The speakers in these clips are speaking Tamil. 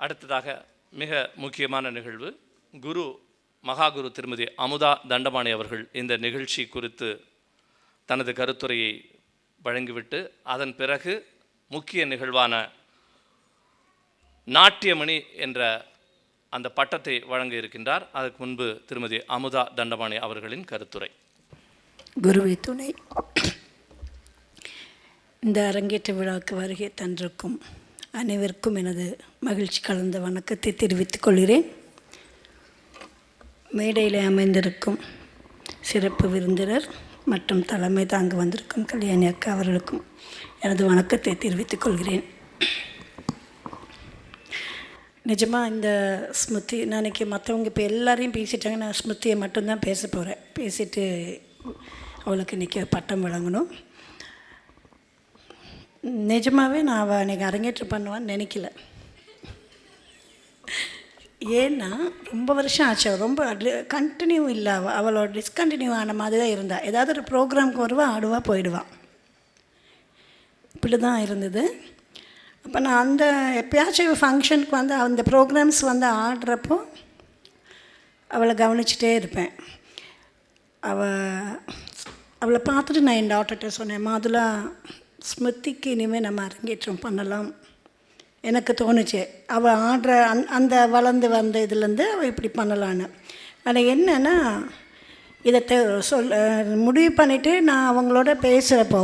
அடுத்ததாக மிக முக்கியமான நிகழ்வு, குரு மகாகுரு திருமதி அமுதா தண்டபாணி அவர்கள் இந்த நிகழ்ச்சி குறித்து தனது கருத்துரையை வழங்கிவிட்டு அதன் பிறகு முக்கிய நிகழ்வான நாட்டியமணி என்ற அந்த பட்டத்தை வழங்க இருக்கின்றார். அதற்கு முன்பு திருமதி அமுதா தண்டபாணி அவர்களின் கருத்துரை. குருவை துணை. இந்த அரங்கேற்ற விழாவுக்கு வருகை தந்திருக்கும் அனைவருக்கும் எனது மகிழ்ச்சி கலந்த வணக்கத்தை தெரிவித்துக் கொள்கிறேன். மேடையில் அமைந்திருக்கும் சிறப்பு விருந்தினர் மற்றும் தலைமை தாங்க வந்திருக்கும் கல்யாணி அக்கா அவர்களுக்கும் எனது வணக்கத்தை தெரிவித்துக் கொள்கிறேன். நிஜமாக இந்த ஸ்மிருதி, நான் இன்றைக்கி மற்றவங்க இப்போ எல்லாரையும் பேசிட்டாங்க, நான் ஸ்மிருதியை மட்டும்தான் பேச போகிறேன். பேசிட்டு அவளுக்கு இன்றைக்கி பட்டம் வழங்கணும். நிஜமாகவே நான் அவள் இன்றைக்கி அரங்கேற்றம் பண்ணுவான்னு நினைக்கல. ஏன்னா ரொம்ப வருஷம் ஆச்சு. அவள் ரொம்ப கண்டினியூ இல்லை. அவளோட டிஸ்கண்டினியூ ஆன மாதிரி தான் இருந்தாள். ஏதாவது ஒரு ப்ரோக்ராமுக்கு வருவாள், ஆடுவாள், போயிடுவாள். இப்படி தான் இருந்தது. அப்போ நான் அந்த எப்பயாச்சும் ஃபங்க்ஷனுக்கு வந்து அந்த ப்ரோக்ராம்ஸ் வந்து ஆடுறப்போ அவளை கவனிச்சிட்டே இருப்பேன். அவளை பார்த்துட்டு நான் என் டாக்டர்கிட்ட சொன்னேன், மாதுளா ஸ்மிருதிக்கு இனிமேல் நம்ம அரங்கேற்றம் பண்ணலாம். எனக்கு தோணுச்சு அவள் ஆடுற அந்த வளர்ந்து வந்த இதுலேருந்து அவள் இப்படி பண்ணலான்னு. ஆனால் என்னென்னா இதை முடிவு பண்ணிவிட்டு நான் அவங்களோட பேசுகிறப்போ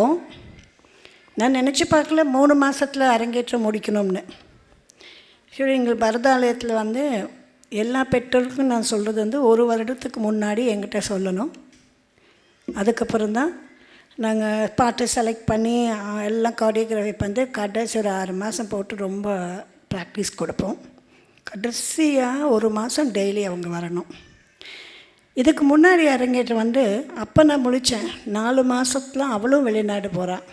நான் நினச்சி பார்க்கல 3 மாதத்தில் அரங்கேற்றம் முடிக்கணும்னு. சரி, எங்கள் பரதாலயத்தில் வந்து எல்லா பெற்றோருக்கும் நான் சொல்கிறது வந்து 1 வருடத்துக்கு முன்னாடி என்கிட்ட சொல்லணும். அதுக்கப்புறம் தான் நாங்கள் பாட்டை செலக்ட் பண்ணி எல்லாம் கோரியோகிராஃபி வந்து கடைசி ஒரு 6 மாதம் போட்டு ரொம்ப ப்ராக்டிஸ் கொடுப்போம். கடைசியாக 1 மாதம் டெய்லி அவங்க வரணும். இதுக்கு முன்னாடி அரங்கேற்றம் வந்து அப்போ நான் முழித்தேன். 4 மாதத்துல அவளும் வெளிநாடு போகிறான்.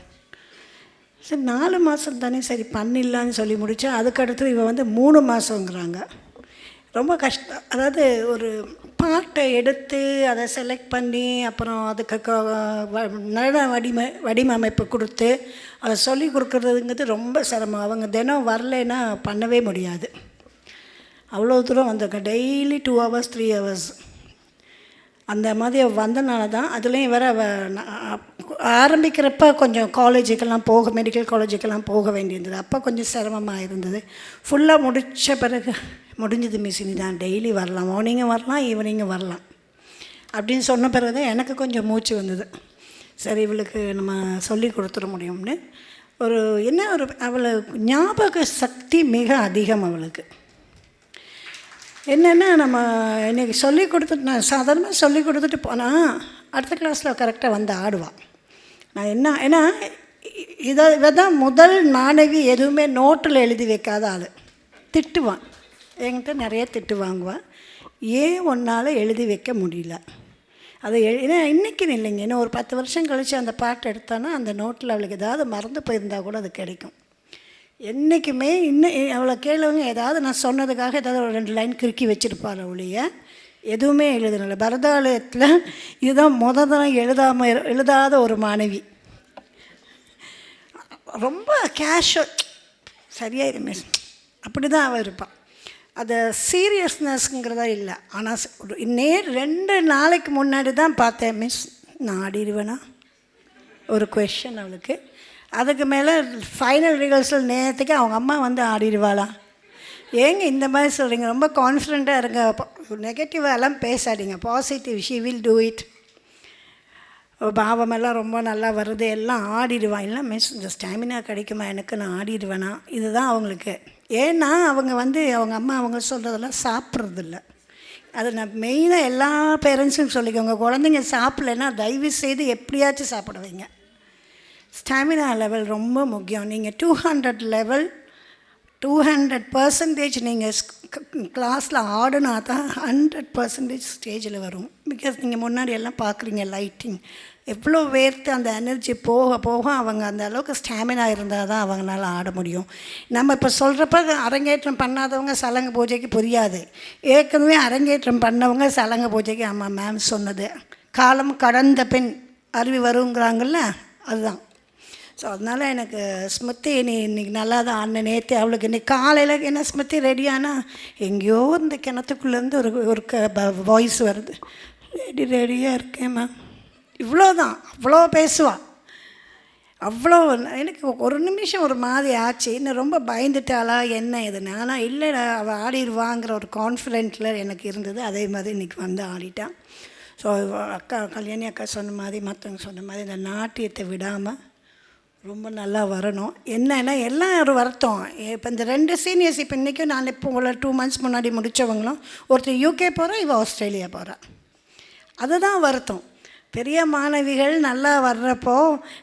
சரி, 4 மாதம் தானே, சரி பண்ணிடலான்னு சொல்லி முடித்தேன். அதுக்கடுத்து இவன் வந்து 3 மாதங்கிறாங்க. ரொம்ப கஷ்டம். அதாவது ஒரு பாட்டை எடுத்து அதை செலக்ட் பண்ணி அப்புறம் அதுக்கு நடன வடிவமைப்பு கொடுத்து அதை சொல்லி கொடுக்குறதுங்கிறது ரொம்ப சிரமம். அவங்க தினம் வரலைன்னா பண்ணவே முடியாது. அவ்வளோ தூரம் வந்தாங்க. டெய்லி 2 hours 3 hours அந்த மாதிரி வந்தனால தான். அதுலேயும் வேறு ஆரம்பிக்கிறப்ப கொஞ்சம் காலேஜுக்கெல்லாம் மெடிக்கல் காலேஜுக்கெல்லாம் போக வேண்டியிருந்தது. அப்போ கொஞ்சம் சிரமமாக இருந்தது. ஃபுல்லாக முடித்த பிறகு முடிஞ்சது மிஸ்ஸினி தான், டெய்லி வரலாம், மார்னிங்கும் வரலாம், ஈவினிங்கும் வரலாம் அப்படின்னு சொன்ன பிறகு தான் எனக்கு கொஞ்சம் மூச்சு வந்தது. சரி, இவளுக்கு நம்ம சொல்லி கொடுத்துட முடியும்னு. அவளை ஞாபக சக்தி மிக அதிகம். அவளுக்கு என்னென்னா, நம்ம இன்றைக்கி சொல்லி கொடுத்துட்டு நான் சாதாரணமாக சொல்லி கொடுத்துட்டு போனால் அடுத்த கிளாஸில் கரெக்டாக வந்து ஆடுவாள். நான் ஏன்னா இவ தான் முதல் மாணவி எதுவுமே நோட்டில் எழுதி வைக்காத ஆள். திட்டுவான், என்கிட்ட நிறைய திட்டு வாங்குவான். ஏன் ஒன்றால் எழுதி வைக்க முடியல? அதை ஏன்னா இன்றைக்கின்னு இல்லைங்க, இன்னும் ஒரு 10 வருஷம் கழித்து அந்த பாட்டு எடுத்தானா அந்த நோட்டில் அவளுக்கு ஏதாவது மறந்து போயிருந்தால் கூட அது கிடைக்கும். என்றைக்குமே இன்னும் அவளை கேளுவங்க ஏதாவது நான் சொன்னதுக்காக ஏதாவது ஒரு 2 லைன் கிறுக்கி வச்சுருப்பாள். ஒழிய எதுவுமே எழுதுனால. பரதாலயத்தில் இதுதான் தான் எழுதாத ஒரு மாணவி. ரொம்ப கேஷுவல், சரியாக மிஸ் அப்படி தான் அவள் இருப்பாள். அது சீரியஸ்னஸ்ங்கிறதா இல்லை. ஆனால் 2 நாளைக்கு முன்னாடி தான் பார்த்தேன், மிஸ் நான் ஆடிடுவேனா ஒரு கொஷன் அவளுக்கு. அதுக்கு மேலே ஃபைனல் ரிஹர்சல் நேரத்துக்கு அவங்க அம்மா வந்து ஆடிடுவாளா? ஏங்க இந்த மாதிரி சொல்கிறீங்க? ரொம்ப கான்ஃபிடெண்ட்டாக இருங்க, நெகட்டிவாக எல்லாம் பேசாதீங்க, positive, she will do it. பாவமெல்லாம் ரொம்ப நல்லா வருது, எல்லாம் ஆடிடுவான். இல்லை மிஸ் இந்த ஸ்டாமினா கிடைக்குமா எனக்கு, நான் ஆடிடுவேனா? இதுதான் அவங்களுக்கு. ஏன்னா அவங்க வந்து அவங்க அம்மா அவங்க சொல்கிறதெல்லாம் சாப்பிட்றதில்ல. அது நான் மெயினாக எல்லா பேரண்ட்ஸும் சொல்லிக்கோங்க, குழந்தைங்க சாப்பிட்லன்னா தயவு செய்து எப்படியாச்சும் சாப்பிட வைங்க. ஸ்டாமினா லெவல் ரொம்ப முக்கியம். நீங்கள் 200 லெவல் 200% நீங்கள் கிளாஸில் ஆடினா தான் 100% ஸ்டேஜில் வரும். பிகாஸ் நீங்கள் முன்னாடி எல்லாம் பார்க்குறீங்க, லைட்டிங் எவ்வளோ வேர்த்து அந்த எனர்ஜி போக போக அவங்க அந்த அளவுக்கு ஸ்டாமினா இருந்தால் தான் அவங்களால ஆட முடியும். நம்ம இப்போ சொல்கிறப்ப அரங்கேற்றம் பண்ணாதவங்க சலங்க பூஜைக்கு புரியாது. ஏற்கனவே அரங்கேற்றம் பண்ணவங்க சலங்க பூஜைக்கு ஆமாம் மேம் சொன்னது காலம் கடந்த பின் அருவி வருங்கிறாங்கல்ல, அதுதான். ஸோ அதனால் எனக்கு ஸ்மிருதி நீ இன்றைக்கி நல்லா தான் ஆடின நேற்று அவளுக்கு இன்றைக்கி காலையில் என்ன ஸ்மிருதி ரெடியானா எங்கேயோ இந்த கிணத்துக்குள்ளேருந்து ஒரு வாய்ஸ் வருது, ரெடியாக இருக்கேன் மேம். இவ்வளோதான், அவ்வளோ பேசுவாள். அவ்வளோ எனக்கு ஒரு நிமிஷம் ஒரு மாதிரி ஆச்சு, இன்னும் ரொம்ப பயந்துட்டாளா என்ன எதுன்னு. ஆனால் இல்லை, அவள் ஆடிடுவாங்கிற ஒரு கான்ஃபிடென்ட்டில் எனக்கு இருந்தது. அதே மாதிரி இன்றைக்கி வந்து ஆடிட்டான். ஸோ அக்கா கல்யாணி அக்கா சொன்ன மாதிரி மற்றவங்க சொன்ன மாதிரி இந்த நாட்டியத்தை விடாமல் ரொம்ப நல்லா வரணும். என்னன்னா எல்லாம் ஒரு வருத்தம். இப்போ இந்த 2 சீனியர்ஸ் இப்போ இன்றைக்கும் நான் இப்போ உங்களை 2 months முன்னாடி முடித்தவங்களும் ஒருத்தர் UK போகிறா, இவள் ஆஸ்திரேலியா போகிறா. அதுதான் வருத்தம். பெரிய மாணவிகள் நல்லா வர்றப்போ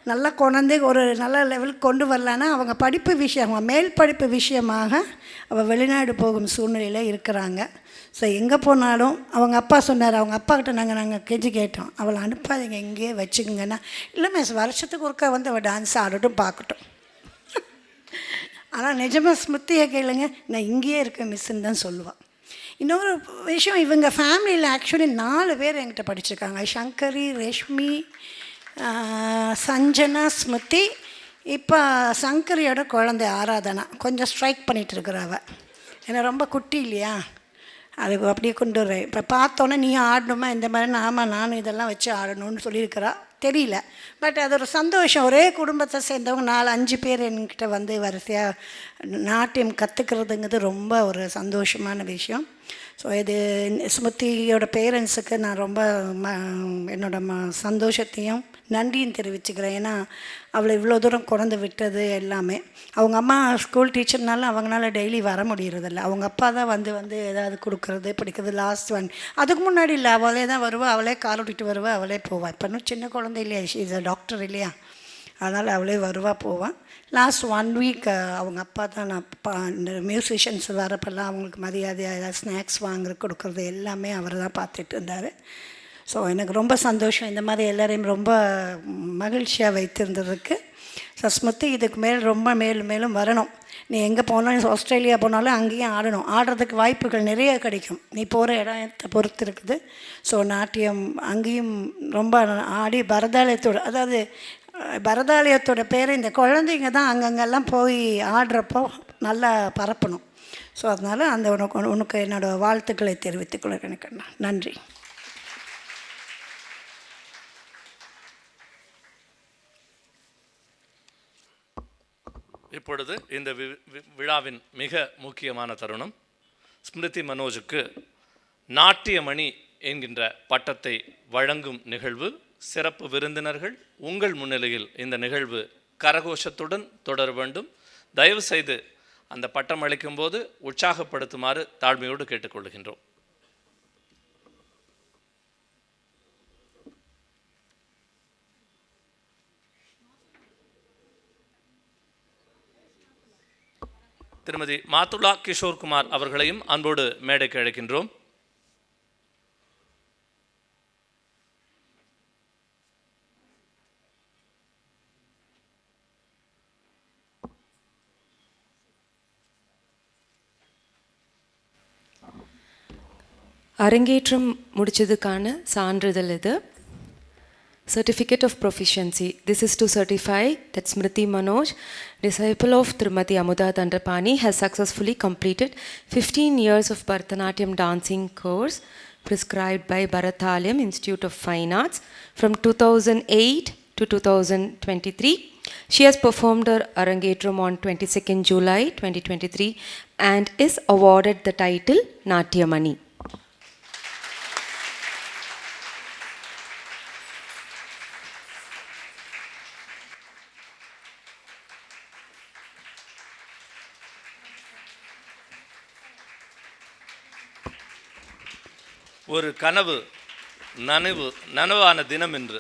நல்லா கொண்டு ஒரு நல்ல லெவலுக்கு கொண்டு வரலான்னா அவங்க படிப்பு விஷயம், அவங்க மேல் படிப்பு விஷயமாக அவள் வெளிநாடு போகும் சூழ்நிலையில் இருக்கிறாங்க. ஸோ எங்கே போனாலும் அவங்க அப்பா சொன்னார், அவங்க அப்பாக்கிட்ட நாங்கள் கெஞ்சி கேட்டோம், அவளை அனுப்பாதீங்க, இங்கேயே வச்சுக்கோங்கன்னா. இல்லை மிஸ், வருஷத்துக்கு ஒருக்கா வந்து அவள் டான்ஸ் ஆடட்டும் பார்க்கட்டும். ஆனால் நிஜமாக ஸ்மிருதியை கேளுங்க, நான் இங்கேயே இருக்கேன் மிஸ்ஸுன்னு தான் சொல்லுவாள். இன்னொரு விஷயம், இவங்க ஃபேமிலியில் ஆக்சுவலி 4 பேர் என்கிட்ட படிச்சிருக்காங்க. சங்கரி, ரேஷ்மி, சஞ்சனா, ஸ்மிருதி. இப்போ சங்கரியோட குழந்தை ஆராதனா கொஞ்சம் ஸ்ட்ரைக் பண்ணிகிட்டு இருக்கிறாவ. ஏன்னா ரொம்ப குட்டி இல்லையா, அது அப்படியே கொண்டு வரேன். இப்போ பார்த்தோன்னே நீ ஆடணுமா இந்த மாதிரி, ஆமாம் நானும் இதெல்லாம் வச்சு ஆடணும்னு சொல்லியிருக்கிறா. தெரியல, பட் அது ஒரு சந்தோஷம். ஒரே குடும்பத்தை சேர்ந்தவங்க 4-5 பேர் என்கிட்ட வந்து வரிசையாக நாட்டியம் கற்றுக்கிறதுங்கிறது ரொம்ப ஒரு சந்தோஷமான விஷயம். ஸோ இது ஸ்மிருதியோட பேரண்ட்ஸுக்கு நான் ரொம்ப என்னோடய சந்தோஷத்தையும் நன்றியும் தெரிவிச்சுக்கிறேன். ஏன்னா அவளை இவ்வளோ தூரம் கொண்டு விட்டது எல்லாமே. அவங்க அம்மா ஸ்கூல் டீச்சர்னால அவங்களால டெய்லி வர முடியறதில்ல. அவங்க அப்பா தான் வந்து ஏதாவது கொடுக்குறது பிடிக்கிறது. லாஸ்ட் அதுக்கு முன்னாடி இல்லை, அவளே தான் வருவாள், அவளே கால் விட்டுட்டு வருவாள், அவளே போவாள். இப்போ இன்னும் சின்ன குழந்தை இல்லையா, இஸ் அ டாக்டர் இல்லையா, அதனால் அவளே வருவாள் போவாள். லாஸ்ட் 1 week அவங்க அப்பா தான் இந்த மியூசிஷியன்ஸ் வரப்பெல்லாம் அவங்களுக்கு மரியாதையாக ஏதாவது ஸ்நாக்ஸ் வாங்குறது கொடுக்குறது எல்லாமே அவர் தான் பார்த்துட்டு இருந்தார். ஸோ எனக்கு ரொம்ப சந்தோஷம் இந்த மாதிரி எல்லோரையும் ரொம்ப மகிழ்ச்சியாக வைத்திருந்ததுக்கு. ஸோ ஸ்மிருதி இதுக்கு ரொம்ப மேலும் வரணும். நீ எங்கே போனாலும், ஆஸ்திரேலியா போனாலும் அங்கேயும் ஆடணும். ஆடுறதுக்கு வாய்ப்புகள் நிறைய கிடைக்கும். நீ போகிற இடத்தை பொறுத்து இருக்குது. ஸோ நாட்டியம் அங்கேயும் ரொம்ப ஆடி பரதாலயத்தோட, அதாவது பரதாலயத்தோட பேர் இந்த குழந்தைங்க தான் அங்கங்கெல்லாம் போய் ஆடுறப்போ நல்லா பரப்பணும். ஸோ அதனால் அந்த உனக்கு என்னோடய வாழ்த்துக்களை தெரிவித்துக்கொள்ள எனக்கு நன்றி. இப்பொழுது இந்த விழாவின் மிக முக்கியமான தருணம், ஸ்மிருதி மனோஜுக்கு நாட்டியமணி என்கின்ற பட்டத்தை வழங்கும் நிகழ்வு. சிறப்பு விருந்தினர்கள் உங்கள் முன்னிலையில் இந்த நிகழ்வு கரகோஷத்துடன் தொடர வேண்டும். தயவு செய்து அந்த பட்டம் அளிக்கும் போது உற்சாகப்படுத்துமாறு தாழ்மையோடு கேட்டுக்கொள்கின்றோம். திருமதி மாத்துலா கிஷோர்குமார் அவர்களையும் அன்போடு மேடைக்கு அழைக்கின்றோம். அரங்கேற்றம் முடிச்சதுக்கான சான்றிதழ் இது. Certificate of Proficiency. This is to certify that Smriti Manoj, disciple of Srimati Amuda Dandapani, has successfully completed 15 years of Bharatanatyam dancing course prescribed by Bharatanatyam Institute of Fine Arts from 2008 to 2023. She has performed her Arangetram on 22nd July 2023 and is awarded the title Natyamani. ஒரு கனவு நனவான தினம் என்று